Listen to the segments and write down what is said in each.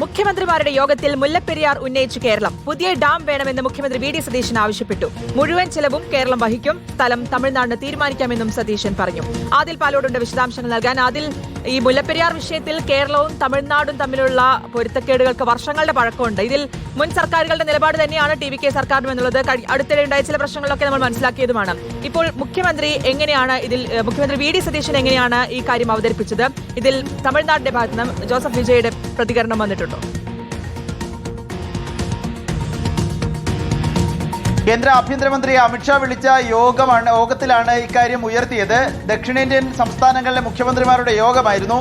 മുഖ്യമന്ത്രിമാരുടെ യോഗത്തിൽ മുല്ലപ്പെരിയാർ ഉന്നയിച്ചു കേരളം. പുതിയ ഡാം വേണമെന്ന് മുഖ്യമന്ത്രി വി ഡി സതീശൻ ആവശ്യപ്പെട്ടു. മുഴുവൻ ചെലവും കേരളം വഹിക്കും. സ്ഥലം തമിഴ്നാടിന് തീരുമാനിക്കാമെന്നും സതീശൻ പറഞ്ഞു. ആദിൽ പാലോടുണ്ട് വിശദാംശങ്ങൾ നൽകാൻ. ആദിൽ, ഈ മുല്ലപ്പെരിയാർ വിഷയത്തിൽ കേരളവും തമിഴ്നാടും തമ്മിലുള്ള പൊരുത്തക്കേടുകൾക്ക് വർഷങ്ങളുടെ പഴക്കമുണ്ട്. ഇതിൽ മുൻ സർക്കാരുകളുടെ നിലപാട് തന്നെയാണ് TVK സർക്കാരിനും എന്നുള്ളത് അടുത്തിടെ ഉണ്ടായ ചില പ്രശ്നങ്ങളൊക്കെ നമ്മൾ മനസ്സിലാക്കിയതുമാണ്. ഇപ്പോൾ മുഖ്യമന്ത്രി വി ഡി സതീശൻ എങ്ങനെയാണ് ഈ കാര്യം അവതരിപ്പിച്ചത്? ഇതിൽ തമിഴ്നാടിന്റെ ഭാഗത്ത് നിന്ന് ജോസഫ് വിജയുടെ പ്രതികരണം വന്നിട്ടുണ്ടോ? കേന്ദ്ര ആഭ്യന്തരമന്ത്രി അമിത്ഷാ വിളിച്ച യോഗത്തിലാണ് ഇക്കാര്യം ഉയർത്തിയത്. ദക്ഷിണേന്ത്യൻ സംസ്ഥാനങ്ങളിലെ മുഖ്യമന്ത്രിമാരുടെ യോഗമായിരുന്നു.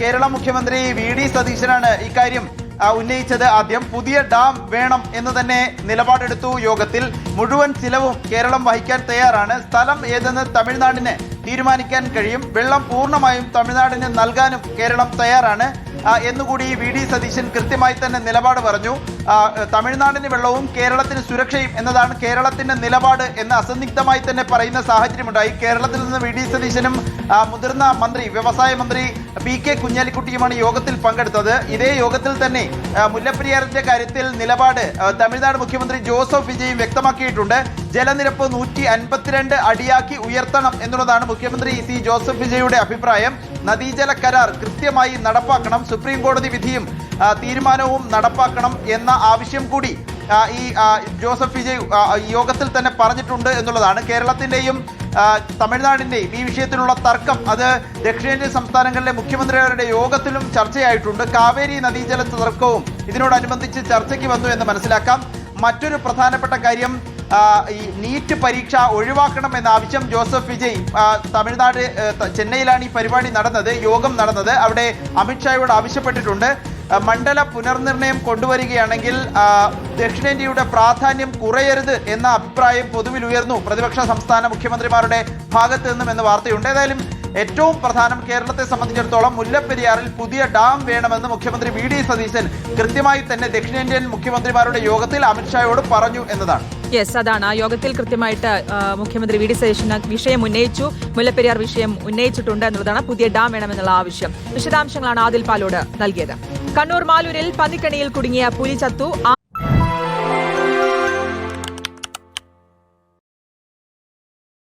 കേരള മുഖ്യമന്ത്രി വി ഡി സതീശനാണ് ഇക്കാര്യം ഉന്നയിച്ചത്. ആദ്യം പുതിയ ഡാം വേണം എന്ന് തന്നെ നിലപാടെടുത്തു യോഗത്തിൽ. മുഴുവൻ ചിലവും കേരളം വഹിക്കാൻ തയ്യാറാണ്. സ്ഥലം ഏതെന്ന് തമിഴ്നാടിന് തീരുമാനിക്കാൻ കഴിയും. വെള്ളം പൂർണ്ണമായും തമിഴ്നാടിന് നൽകാനും കേരളം തയ്യാറാണ് എന്നുകൂടി വി ഡി സതീശൻ കൃത്യമായി തന്നെ നിലപാട് പറഞ്ഞു. തമിഴ്നാടിന് വെള്ളവും കേരളത്തിന് സുരക്ഷയും എന്നതാണ് കേരളത്തിന്റെ നിലപാട് എന്ന് അസന്നിഗ്ധമായി തന്നെ പറയുന്ന സാഹചര്യമുണ്ടായി. കേരളത്തിൽ നിന്ന് വി ഡി സതീശനും മുതിർന്ന മന്ത്രി വ്യവസായ മന്ത്രി PK കുഞ്ഞാലിക്കുട്ടിയുമാണ് യോഗത്തിൽ പങ്കെടുത്തത്. ഇതേ യോഗത്തിൽ തന്നെ മുല്ലപ്പെരിയാറിന്റെ കാര്യത്തിൽ നിലപാട് തമിഴ്നാട് മുഖ്യമന്ത്രി ജോസഫ് വിജയും വ്യക്തമാക്കിയിട്ടുണ്ട്. ജലനിരപ്പ് 152 അടിയാക്കി ഉയർത്തണം എന്നുള്ളതാണ് മുഖ്യമന്ത്രി ജോസഫ് വിജയുടെ അഭിപ്രായം. നദീജല കരാർ കൃത്യമായി നടപ്പാക്കണം. സുപ്രീം കോടതി വിധിയും തീരുമാനവും നടപ്പാക്കണം എന്ന ആവശ്യം കൂടി ഈ ജോസഫ് വിജയ് യോഗത്തിൽ തന്നെ പറഞ്ഞിട്ടുണ്ട് എന്നുള്ളതാണ്. കേരളത്തിന്റെയും തമിഴ്നാടിന്റെയും ഈ വിഷയത്തിലുള്ള തർക്കം അത് ദക്ഷിണേന്ത്യൻ സംസ്ഥാനങ്ങളിലെ മുഖ്യമന്ത്രിമാരുടെ യോഗത്തിലും ചർച്ചയായിട്ടുണ്ട്. കാവേരി നദീജല തർക്കവും ഇതിനോടനുബന്ധിച്ച് ചർച്ചയ്ക്ക് വന്നു എന്ന് മനസ്സിലാക്കാം. മറ്റൊരു പ്രധാനപ്പെട്ട കാര്യം ഈ നീറ്റ് പരീക്ഷ ഒഴിവാക്കണം എന്ന ആവശ്യം ജോസഫ് വിജയ് തമിഴ്നാട് ചെന്നൈയിലാണ് ഈ പരിപാടി നടന്നത്, യോഗം നടന്നത്. അവിടെ അമിത്ഷായോട് ആവശ്യപ്പെട്ടിട്ടുണ്ട്. മണ്ഡല പുനർനിർണയം കൊണ്ടുവരികയാണെങ്കിൽ ദക്ഷിണേന്ത്യയുടെ പ്രാധാന്യം കുറയരുത് എന്ന അഭിപ്രായം പൊതുവിൽ ഉയർന്നു പ്രതിപക്ഷ സംസ്ഥാന മുഖ്യമന്ത്രിമാരുടെ ഭാഗത്ത് നിന്നും എന്ന വാർത്തയുണ്ട്. ഏതായാലും ഏറ്റവും പ്രധാനം കേരളത്തെ സംബന്ധിച്ചിടത്തോളം മുല്ലപ്പെരിയാറിൽ പുതിയ ഡാം വേണമെന്ന് മുഖ്യമന്ത്രി വി ഡി സതീശൻ കൃത്യമായി തന്നെ ദക്ഷിണേന്ത്യൻ മുഖ്യമന്ത്രിമാരുടെ യോഗത്തിൽ അമിത്ഷായോട് പറഞ്ഞു എന്നതാണ്. അതാണ് ആ യോഗത്തിൽ കൃത്യമായിട്ട് മുഖ്യമന്ത്രി വി ഡി സതീശൻ വിഷയം ഉന്നയിച്ചു. മുല്ലപ്പെരിയാർ വിഷയം ഉന്നയിച്ചിട്ടുണ്ട് എന്നുള്ളതാണ്. പുതിയ ഡാം വേണമെന്നുള്ള ആവശ്യം. വിശദാംശങ്ങളാണ് ആദിൽ പാലോട് നൽകിയത്. കണ്ണൂർ മാലൂരിൽ പന്നിക്കണിയിൽ കുടുങ്ങിയ പുലി ചത്തു.